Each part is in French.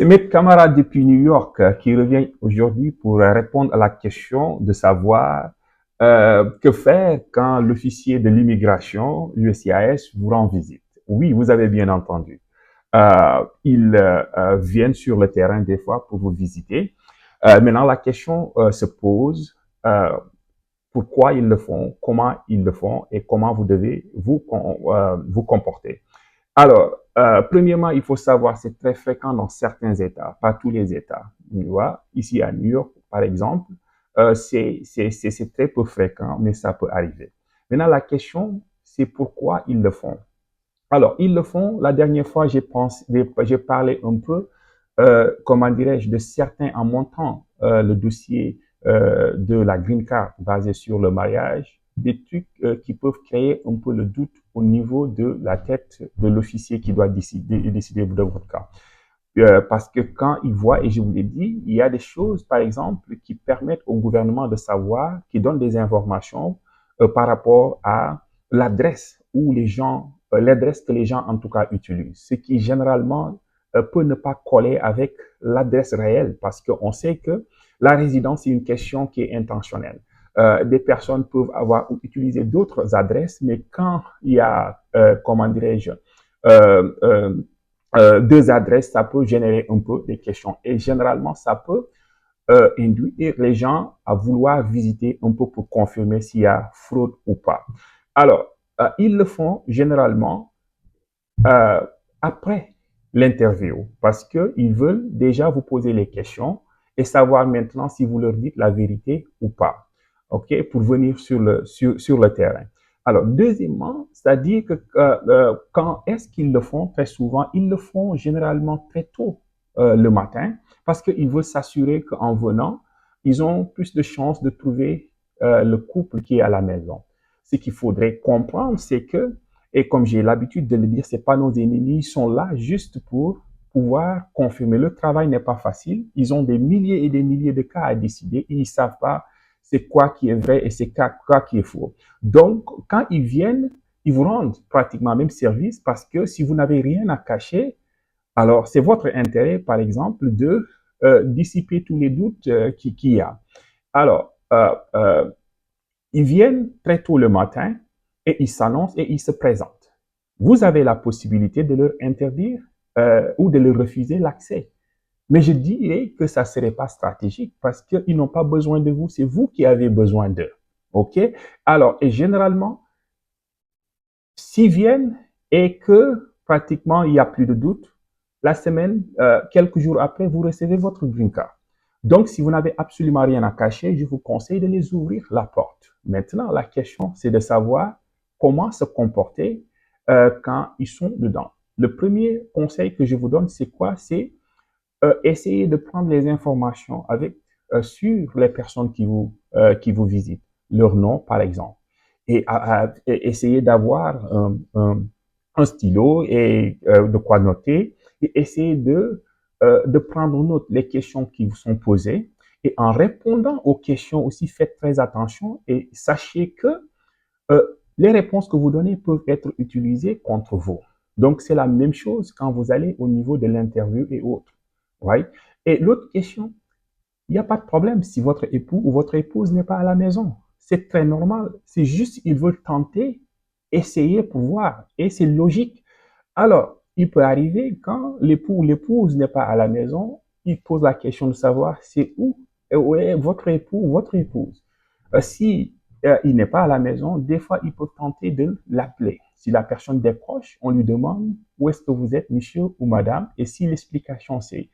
C'est mes camarades depuis New York qui reviennent aujourd'hui pour répondre à la question de savoir que faire quand l'officier de l'immigration, l'USCIS, vous rend visite. Oui, vous avez bien entendu. Ils viennent sur le terrain des fois pour vous visiter. Maintenant, la question se pose pourquoi ils le font, comment ils le font et comment vous devez vous comporter. Alors, premièrement, il faut savoir, c'est très fréquent dans certains États, pas tous les États. Tu vois, ici à New York, par exemple, c'est très peu fréquent, mais ça peut arriver. Maintenant, la question, c'est pourquoi ils le font. Alors, ils le font. La dernière fois, j'ai parlé un peu, comment dirais-je, de certains en montant le dossier de la green card basé sur le mariage, des trucs qui peuvent créer un peu le doute au niveau de la tête de l'officier qui doit décider de votre cas. Parce que quand il voit, et je vous l'ai dit, il y a des choses, par exemple, qui permettent au gouvernement de savoir, qui donnent des informations par rapport à l'adresse où les gens, l'adresse que les gens en tout cas utilisent, ce qui généralement peut ne pas coller avec l'adresse réelle, parce qu'on sait que la résidence est une question qui est intentionnelle. Des personnes peuvent avoir utilisé d'autres adresses, mais quand il y a, comment dirais-je, euh, euh, deux adresses, ça peut générer un peu des questions. Et généralement, ça peut induire les gens à vouloir visiter un peu pour confirmer s'il y a fraude ou pas. Alors, ils le font généralement euh, après l'interview parce qu'ils veulent déjà vous poser les questions et savoir maintenant si vous leur dites la vérité ou pas. OK? Pour venir sur le terrain. Alors, deuxièmement, c'est-à-dire que quand est-ce qu'ils le font? Très souvent, ils le font généralement très tôt le matin parce qu'ils veulent s'assurer qu'en venant, ils ont plus de chances de trouver le couple qui est à la maison. Ce qu'il faudrait comprendre, c'est que et comme j'ai l'habitude de le dire, c'est pas nos ennemis, ils sont là juste pour pouvoir confirmer. Le travail n'est pas facile. Ils ont des milliers et des milliers de cas à décider et ils savent pas c'est quoi qui est vrai et c'est quoi qui est faux. Donc, quand ils viennent, ils vous rendent pratiquement même service parce que si vous n'avez rien à cacher, alors c'est votre intérêt, par exemple, de dissiper tous les doutes qu'il y a. Alors, ils viennent très tôt le matin et ils s'annoncent et ils se présentent. Vous avez la possibilité de leur interdire ou de leur refuser l'accès. Mais je dirais que ça ne serait pas stratégique parce qu'ils n'ont pas besoin de vous, c'est vous qui avez besoin d'eux. OK? Alors, et généralement, s'ils viennent et que pratiquement il n'y a plus de doute, la semaine, quelques jours après, vous recevez votre green card. Donc, si vous n'avez absolument rien à cacher, je vous conseille de les ouvrir la porte. Maintenant, la question, c'est de savoir comment se comporter quand ils sont dedans. Le premier conseil que je vous donne, c'est quoi? C'est essayer de prendre les informations sur les personnes qui vous visitent, leur nom, par exemple, et essayer d'avoir un stylo et de quoi noter, et essayer de prendre note les questions qui vous sont posées. Et en répondant aux questions aussi, faites très attention et sachez que euh, les réponses que vous donnez peuvent être utilisées contre vous. Donc, c'est la même chose quand vous allez au niveau de l'interview et autres. Right? Et l'autre question, il n'y a pas de problème si votre époux ou votre épouse n'est pas à la maison. C'est très normal. C'est juste qu'ils veulent tenter, essayer pour voir. Et c'est logique. Alors, il peut arriver quand l'époux ou l'épouse n'est pas à la maison, il pose la question de savoir c'est où est votre époux ou votre épouse. Si il n'est pas à la maison, des fois, il peut tenter de l'appeler. Si la personne décroche, on lui demande où est-ce que vous êtes, monsieur ou madame, et si l'explication c'est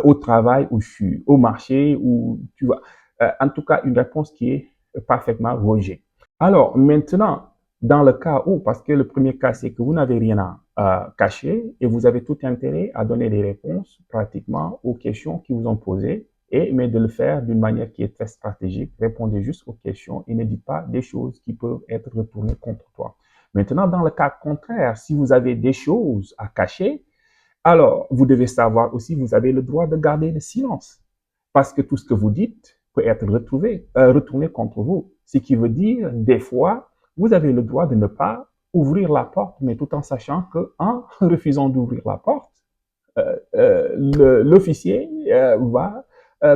au travail ou je suis au marché ou tu vois, en tout cas, une réponse qui est parfaitement rejet. Alors, maintenant, dans le cas où, parce que le premier cas, c'est que vous n'avez rien à cacher et vous avez tout intérêt à donner des réponses pratiquement aux questions qui vous ont posées, mais de le faire d'une manière qui est très stratégique. Répondez juste aux questions et ne dites pas des choses qui peuvent être retournées contre toi. Maintenant, dans le cas contraire, si vous avez des choses à cacher, alors vous devez savoir aussi, vous avez le droit de garder le silence parce que tout ce que vous dites peut être retourné contre vous. Ce qui veut dire, des fois, vous avez le droit de ne pas ouvrir la porte, mais tout en sachant qu'en refusant d'ouvrir la porte, l'officier va,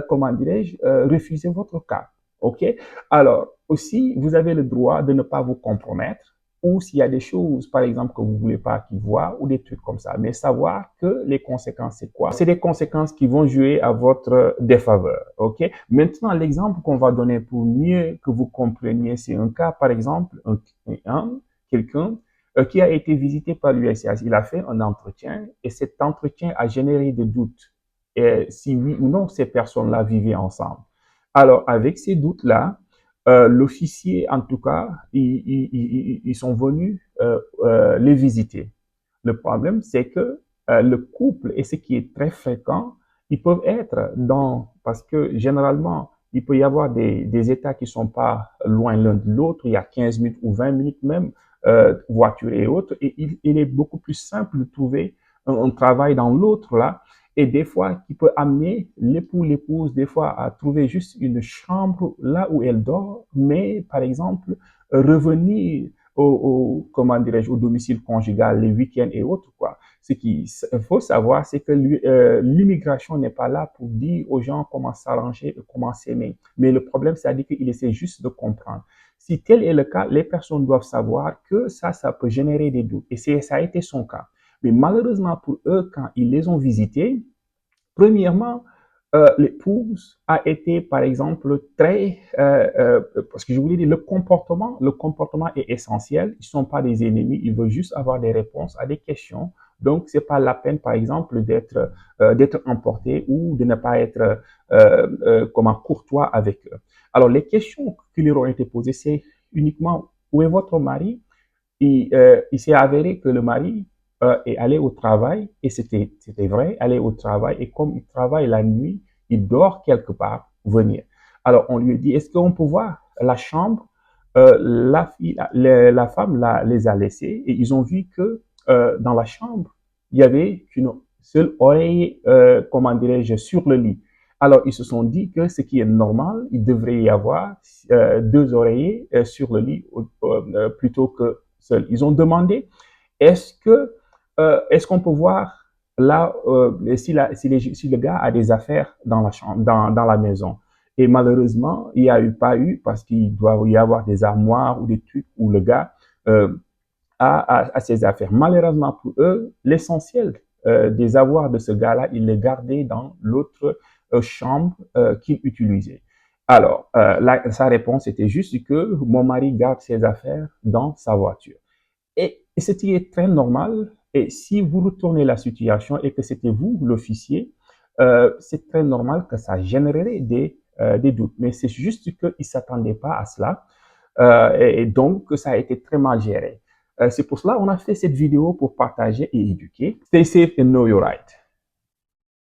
comment dirais-je, refuser votre cas. OK? Alors, aussi, vous avez le droit de ne pas vous compromettre ou s'il y a des choses, par exemple, que vous ne voulez pas qu'ils voient ou des trucs comme ça. Mais savoir que les conséquences, c'est quoi? C'est des conséquences qui vont jouer à votre défaveur. OK? Maintenant, l'exemple qu'on va donner pour mieux que vous compreniez, c'est un cas, par exemple, quelqu'un qui a été visité par l'USCIS. Il a fait un entretien et cet entretien a généré des doutes. Et si oui ou non, ces personnes-là vivaient ensemble. Alors, avec ces doutes-là, l'officier, en tout cas, ils sont venus les visiter. Le problème, c'est que le couple, et ce qui est très fréquent, ils peuvent être parce que généralement, il peut y avoir des États qui sont pas loin l'un de l'autre, il y a 15 minutes ou 20 minutes même, voiture et autres, et il est beaucoup plus simple de trouver un travail dans l'autre là, et des fois qui peut amener l'époux, l'épouse, des fois à trouver juste une chambre là où elle dort, mais par exemple, revenir comment dirais-je, au domicile conjugal les week-ends et autres, quoi. Ce qu'il faut savoir, c'est que l'immigration n'est pas là pour dire aux gens comment s'arranger et comment s'aimer. Mais le problème, c'est-à-dire qu'il essaie juste de comprendre. Si tel est le cas, les personnes doivent savoir que ça peut générer des doutes. Et ça a été son cas. Mais malheureusement pour eux, quand ils les ont visités, premièrement, l'épouse a été, par exemple, parce que je voulais dire, le comportement est essentiel. Ils ne sont pas des ennemis, ils veulent juste avoir des réponses à des questions. Donc, c'est pas la peine, par exemple, d'être emporté ou de ne pas être comment courtois avec eux. Alors, les questions qui leur ont été posées, c'est uniquement où est votre mari? Il s'est avéré que le mari est allé au travail, et c'était vrai, aller au travail, et comme il travaille la nuit, il dort quelque part, venir. Alors, on lui dit, est-ce qu'on peut voir la chambre? La femme les a laissés, et ils ont vu que dans la chambre, il y avait qu'une seule oreille, comment dirais-je, sur le lit. Alors, ils se sont dit que ce qui est normal, il devrait y avoir deux oreillers sur le lit plutôt que seul. Ils ont demandé est-ce qu'on peut voir là si le gars a des affaires dans la chambre, dans la maison. Et malheureusement, il n'y a pas eu parce qu'il doit y avoir des armoires ou des trucs où le gars a ses affaires. Malheureusement pour eux, l'essentiel des avoirs de ce gars-là, il les gardait dans l'autre chambre qu'il utilisait. Alors, sa réponse était juste que mon mari garde ses affaires dans sa voiture. Et ce qui est très normal. Et si vous retournez la situation et que c'était vous, l'officier, c'est très normal que ça générerait des doutes. Mais c'est juste qu'ils ne s'attendaient pas à cela. Et donc, ça a été très mal géré. C'est pour cela qu'on a fait cette vidéo pour partager et éduquer. Stay safe and know your right.